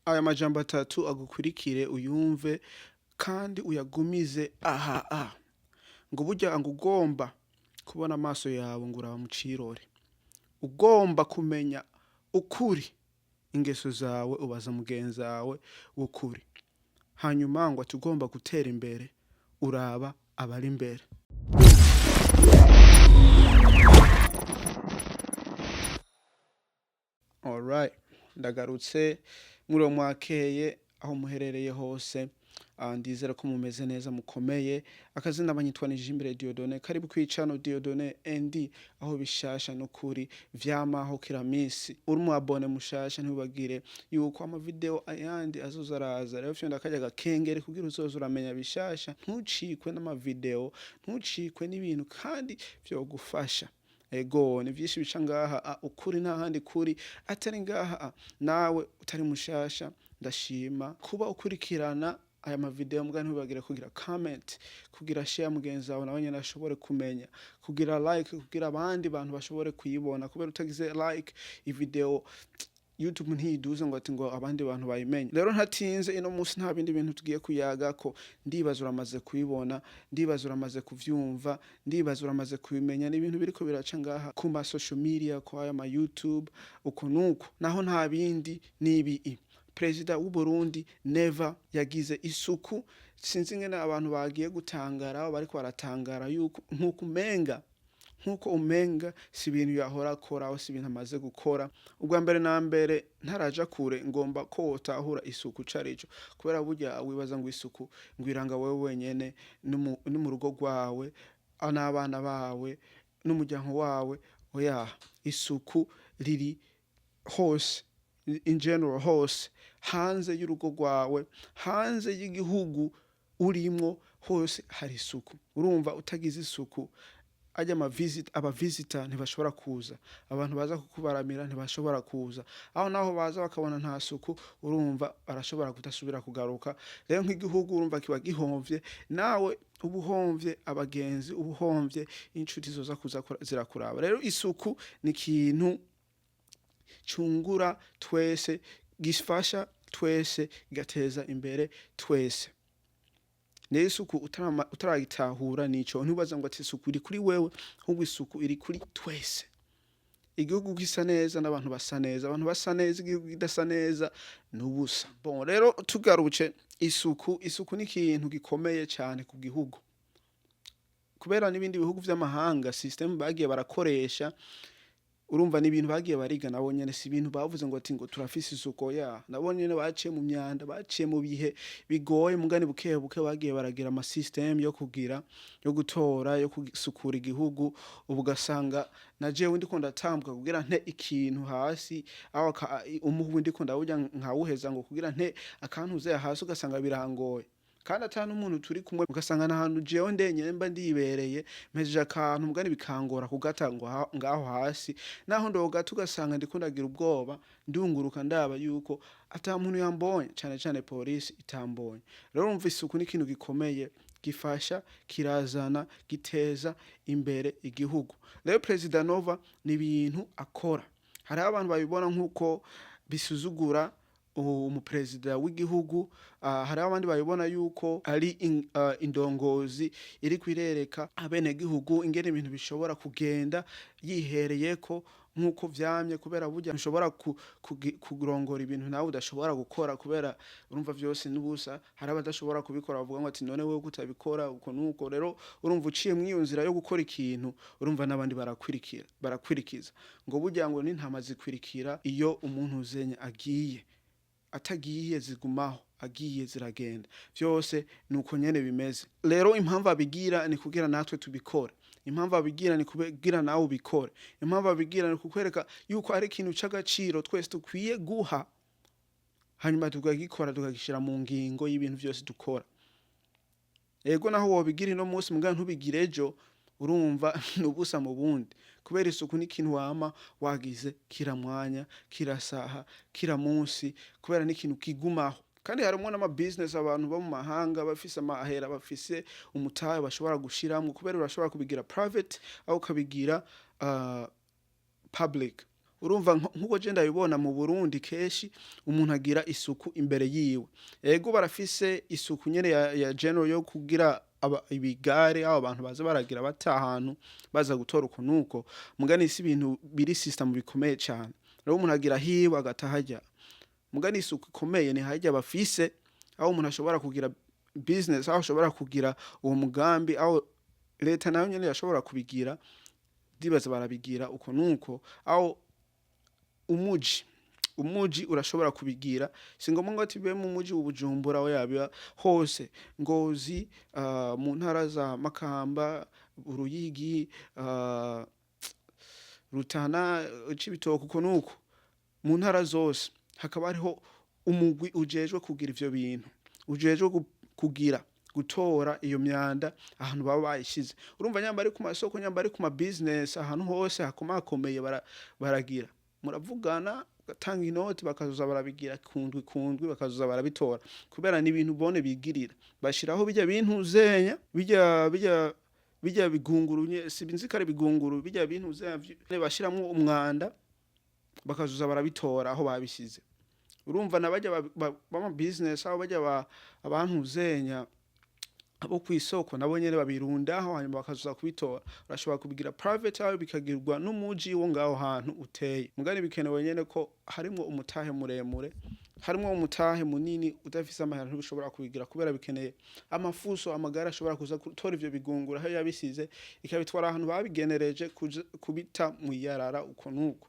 aya majambo atatu agukurikire uyumve kandi uyagumize aha ngo burya ngo ugomba kubona amaso yawe ngo uraba mu cirore, ugomba kumenya ukuri ingeso zawe ubaza mugenzi wawe w'ukuri, hanyuma ngo tugomba gutera imbere uraba abari imbere. Alright, ndagarutse muri uwo mwakeye aho muherereye hose, ndizera ko mumeze neza mukomeye. Akazina banyitwa Nijimbere Dieudonné, karibu kwicano Dieudonné ND, aho bishasha n'ukuri vyamaho kila misi. Uri mu abone mushasha ntibagire yuko ama video ayandi azoza araza, rero fyonda kajya gakengere kugira uzoza uramenya bishasha, ntucikwe n'ama video, ntucikwe n'ibintu kandi vyo gufasha. Ego ni vyinshi bica ngaha, ukuri nta handi kuri atari ngaha. Nawe utari mushasha ndashima kuba ukurikirana aya ma video, mbwa ntibagire kugira comment, kugira share mugenzi wawe nawe nyene ashobore kumenya, kugira like, kugira abandi bantu bashobore kuyibona, kubera utagize like i video YouTube ntiduze ngo ati ngo abandi bantu bayimenye. Rero ntatinze ino munsi nta bindi bintu tugiye kuyaga ko, ndibaza uramaze kubibona, ndibaza uramaze kuvyumva, ndibaza uramaze kubimenya n'ibintu biriko biraca ngaha ku ma social media, ko aya ma YouTube uko nuko, naho nta bindi nibi. Perezida w'u Burundi Neva yagize isuku, sinzi ngene abantu bagiye gutangara, bariko baratangara yuko nkuko umenga si ibintu yahora akora, aho si ibintu amaze gukora. Ubwa mbere na mbere ntaraja kure ngomba ko wotahura isuku carico, kubera burya wibaza ngo isuku ngwiranga wewe wenyene no mu rugo rwawe n'abana bawe n'umuryango wawe. Oya, isuku riri hose, in general hose, hanze y'urugo rwawe, hanze y'igihugu urimwo hose hari isuku. Urumva utagize isuku ajya aba visitor ntibashobora kuza, abantu baza kukubaramira ntibashobora kuza, aho naho baza bakabona nta suku, urumva barashobora kudasubira kugaruka. Rero nk'igihugu urumva kiba gihomvye, nawe ubuhomvye abagenzi, ubuhomvye inshuti zoza kuza zirakuraba. Rero isuku ni ikintu cungura twese, gifasha twese, gateza imbere twese. Isuku utaragitahura nico, ntubaza ngo ati isuku iri kuri wewe, ahubwo isuku iri kuri twese. Igihugu gisa neza n'abantu basa neza, abantu basa neza, igihugu kidasa neza n'ubusa. Bon, rero tugaruke isuku ni ikintu gikomeye cyane ku gihugu, kubera n'ibindi bihugu vy'amahanga system bagiye barakoresha. Urumva ni ibintu bagiye bariga nabo nyene, si ibintu bavuze ngo ati ngo turafise isuku. Ya nabo nyene baciye mu myanda, baciye mu bihe bigoye, mugani buke bagiye baragira ama system yo kugira, yo gutora, yo gusukura igihugu. Ubu gasanga na jewe ndiko ndatambwa kugira nte ikintu hasi, aho umuhu ndiko ndawujya nkawuheza ngo kugira nte akantuze hasi, ugasanga birangoye. Kandi atanu umuntu turi kumwe, ugasanga nahantu jewe ndenye mba ndibereye mpejeje akantu, mugani bikangora kugatangwa ngaho hasi, naho ndogata ugasanga ndiko ndagira ubwoba, ndunguruka ndaba yuko ata muntu yambonye, cyane polisi itambonye. Rero urumva isuku ni ikintu gikomeye, gifasha, kirazana, giteza imbere igihugu. Rero President Nova ni ibintu akora, hari abantu babibona nkuko bisuzugura umuperezida w'igihugu, hari abandi bayibona yuko ari indongozi iri kwirereka abene gihugu ingene ibintu bishobora kugenda yihereyeko nkuko vyamye, kubera burya ushobora kugurongora ibintu nawe udashobora gukora, kubera urumva vyose n'ubusa. Hari abadashobora kubikora bavuga ngo ati none wewe kutabikora uko nuko. Rero urumva uciye mu nzira yo gukora ikintu, urumva n'abandi barakwirikiza ngo burya ngo n'intama zikwirikira iyo umuntu uzenye agiye, atagiye zigumaho, agiye ziragenda. Vyose nuko nyene bimeze. Rero impamvu abigira ni kugira natwe tubikora, impamvu abigira ni kugira nawe ubikore, impamvu abigira ni kukwereka yuko ari ikintu c'agaciro twese tukwiye guha, hanyuma tukagikora, tukagishira mu ngingo y'ibintu vyose dukora. Ego naho wobigira ino munsi muganga ntubigire ejo, urumva n'ubusa mu bundi, kubera isuku ni ikintu wama wagize kira mwanya, kira saha, kira munsi, kubera ni ikintu kigumaho. Kandi harimo n'ama business abantu bo mu mahanga bafise amahera, bafise umutahe bashobora gushiramwe, kubera urashobora kubigira private au kabigira public. urumva nkuko je ndabibona mu Burundi keshi umuntu agira isuku imbere yiwe, ego barafise isuku nyene ya general yo kugira ibigare aho abantu baza baragira bata ahantu baza gutora ukunuko, mugani si ibintu biri system bikomeye cyane, rero umuntu agira hiwe agataharya, mugani isuku ikomeye ni harya bafise aho umuntu ashobora kugira business, aho ashobora kugira uwo mugambi, aho leta nayo nyene yashobora kubigira, dibaza barabigira uko nuko, aho umuji urashobora kubigira, singomba ngo ati be mu muji ubujumbura aho yabiba hose, Ngozi, mu ntara za Makamba, Uruyigi, Rutana, Cibitoke uko nuko, mu ntara zose hakaba hariho umugwi ujejwe kugira ivyo bintu, ujejwe kugira gutora iyo myanda ahantu baba bayishize, urumva nyamba ari ku masoko, nyamba ari ku ma business, ahantu hose hakomakomeye baragira, muravugana gatanga inoti bakazoza barabigira kundwi bakazoza barabitora, kubera ni ibintu bone bigirira, bashiraho bijya bintu zenya bijya bigunguru, sibinzi kare bigunguru, bijya bintu zenya bashiramwo umwanda bakazoza barabitora aho babishize, urumva nabajya bama business aho bajya abantu zenya abo kwisoko nabo nyene babirundaho hanyuma bakazoza kubitora, urashobora kubigira private aho bikagirwa n'umuji wo ngaho hantu uteye, mugani bikenewe nyene ko harimo umutahe muremure, harimo umutahe munini, udafise amahera ntibishobora kubigira, kubera bikeneye amafuso, amagara ashobora kuza gutora ivyo bigungura aho yabisize, ikabitwara ahantu babigenereje kubita mu yarara uko nuko,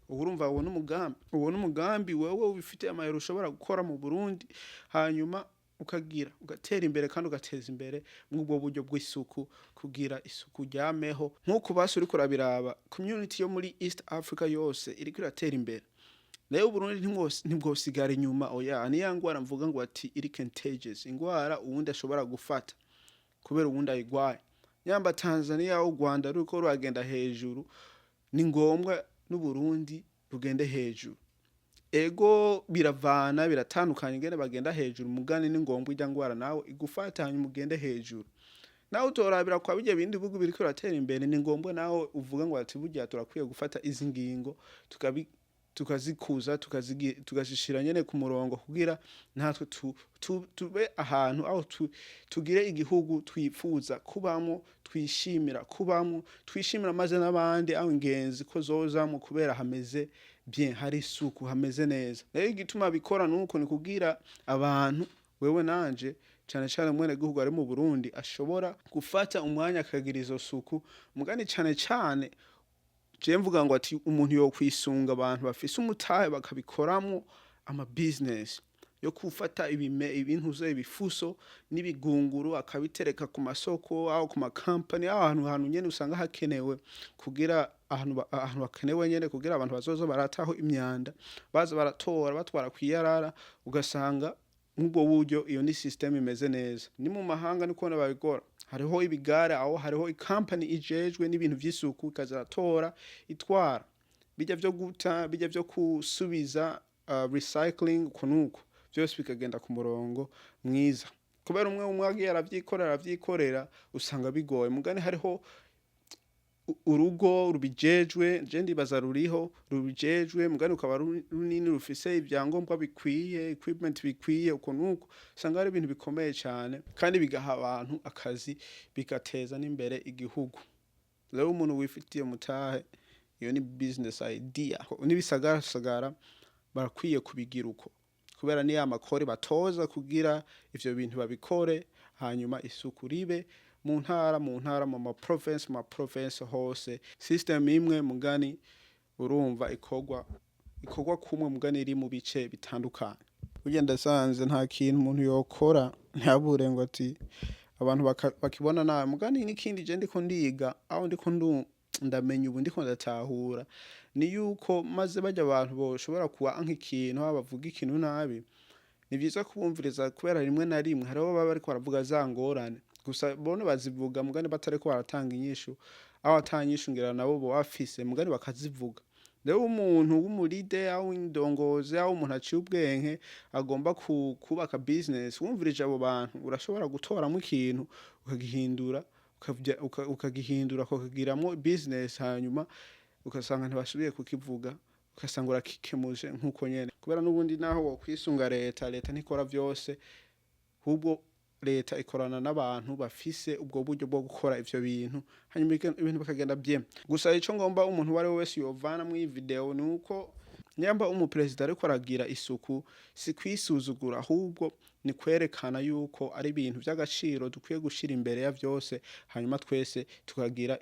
urumva uwo n'umugambi wewe ubifite amahera ushobora gukora mu Burundi, hanyuma ugatera imbere kandi ugateza imbere mw'ubwo buryo bw'isuku, kugira isuku ryameho nkuko basi uriko urabiraba community yo muri East Africa yose iriko iratera imbere, rero Burundi ntibwosigara inyuma, oya ni yangwara mvuga ngo ati iri contagious, ingwara uwundi ashobora gufata kubera uwundi ayigwaye, nyamba Tanzania u Rwanda ruko ruragenda hejuru, ni ngombwa n'u Burundi rugende hejuru, ego biravana biratandukanye ngene bagenda hejuru, mugani ni ngombwa ijya ngwara nawe igufata hanyuma ugende hejuru, nawe utorabira kwa bijya bindi bihugu biriko biratera imbere, ni ngombwa nawe uvuga ngo ati burya turakwiye gufata izi ngingo tukazikuza tukazishira nyene ku murongo, kugira natwe tube ahantu aho tugire igihugu twifuza kubamo, twishimira maze n'abandi aho ingenzi ko zozamo, kubera hameze bien, hari isuku, hameze neza. Rero igituma bikora nuko ni kugira abantu wewe nanje cyane mwene gihugu ari mu Burundi ashobora gufata umwanya akagira izo suku, mugani cyane je mvuga ngo ati umuntu yo kwisunga abantu bafise umutahe bakabikoramo ama business yo kufata ibintu ze ibifuso n'ibigunguru akabitereka ku masoko aho ku ma company, ahantu nyene usanga hakenewe, kugira ahantu hakenewe nyene, kugira abantu bazozo barataho imyanda baza baratora batwara kwiyarara, ugasanga nk'ubwo buryo iyo ni system imeze neza. Ni mu mahanga niko babigora, hariho ibigare aho hariho company ijejwe n'ibintu vy'isuku, ikazatora itwara bijya vyo guta, bijya vyo kusubiza recycling kunuko byose bikagenda ku murongo mwiza, kubera umwe agiye aravyikorera usanga bigoye, mugani hariho urugo rubijejwe, je ndibaza rubijejwe, mugani ukaba runini rufise ivyangombwa bikwiye, equipment bikwiye uko nuko, usanga ari ibintu bikomeye cyane kandi bigaha abantu akazi, bigateza n'imbere igihugu. Rero umuntu wifitiye mutahe, iyo ni business idea, n'ibisagara barakwiye kubigira uko, kubera ni amakore batoza kugira ivyo bintu babikore, hanyuma isuku ribe mu ntara mu province hose, system imwe mugani, urumva ikorwa kumwe mugani iri mu bice bitandukanye. Ugenda sanze nta kintu umuntu yokora ntabure ngo ati abantu bakibona nawe, mugani n'ikindi je ndiko ndiga aho ndiko ndamenya ubu ndiko ndatahura, ni yuko maze bajya abantu boshobora kuba nk'ikintu bavuga ikintu nabi, ni byiza kubumviriza, kubera rimwe na rimwe hariho baba bariko baravuga za ngorane gusa bone bazivuga, mugani batariko baratanga inyishu, aho atanyishu ngira nabo bo bafise mugani bakazivuga. Rero umuntu w'umuride aho indongozi aho umuntu aciye ubwenge agomba kubaka business, wumvirije abo bantu urashobora gutoramo ikintu ukagihindura ukagiramo business, hanyuma ugasanga ntibasubiye kukivuga, ugasanga urakikemuje nk'uko nyene kubera n'ubundi naho wokwisunga leta ntikora vyose ahubwo leta ikorana n'abantu bafise ubwo buryo bwo gukora ivyo bintu hanyuma ibintu bikagenda bien. Gusa ico ngomba umuntu wari wese yovana mu video nuko nyamba umuperezida ariko aragira isuku si kwisuzugura ahubwo ni kwerekana yuko ari ibintu by'agaciro dukwiye gushira imbere ya vyose hanyuma twese tukagira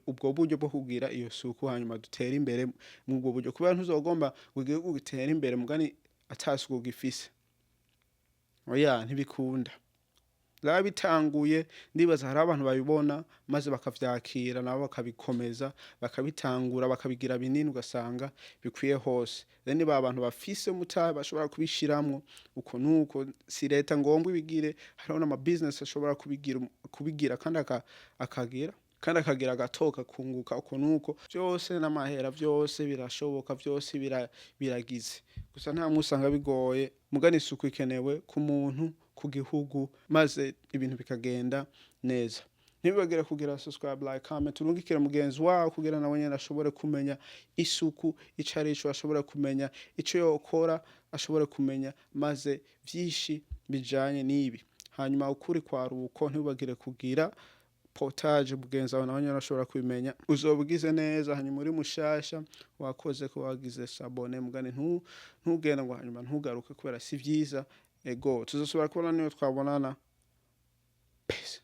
ubwo buryo bwo kugira iyo suku hanyuma dutera imbere mu ubwo buryo kubera ntuzogomba igihugu gitera imbere mugani atasuku gifise oya ntibikunda bitanguye ndibaza hari abantu babibona maze bakavyakira nabo bakabikomeza bakabitangura bakabigira binini ugasanga bikwiye hose then ba bantu bafise umutahe bashobora kubishiramwo uko nuko si leta ngomba ibigire hariho n'ama business ashobora kubigira kandi akagira gatoka kunguka uko nuko byose n'amahera byose birashoboka byose biragize gusa nta musanga bigoye mugani isuku ikenewe ku muntu ku gihugu maze ibintu bikagenda neza. Ntibibagire kugira subscribe, like, comment, urungikire mugenzi wawe kugira nawe nyene ashobore kumenya isuku icarico, ashobore kumenya ico yokora, ashobore kumenya maze vyishi bijanye n'ibi. Hanyuma ukuri kwa ruko ntibibagire kugira potage mugenzi wawe nawe nyene ashobora kubimenya uzobugize neza hanyuma uri mushasha wakoze ko wagize sabone mugani ntugenda ngo hanyuma ntugaruke kubera si vyiza. Ego tuzosubira kubona niyo twabonana. Peace.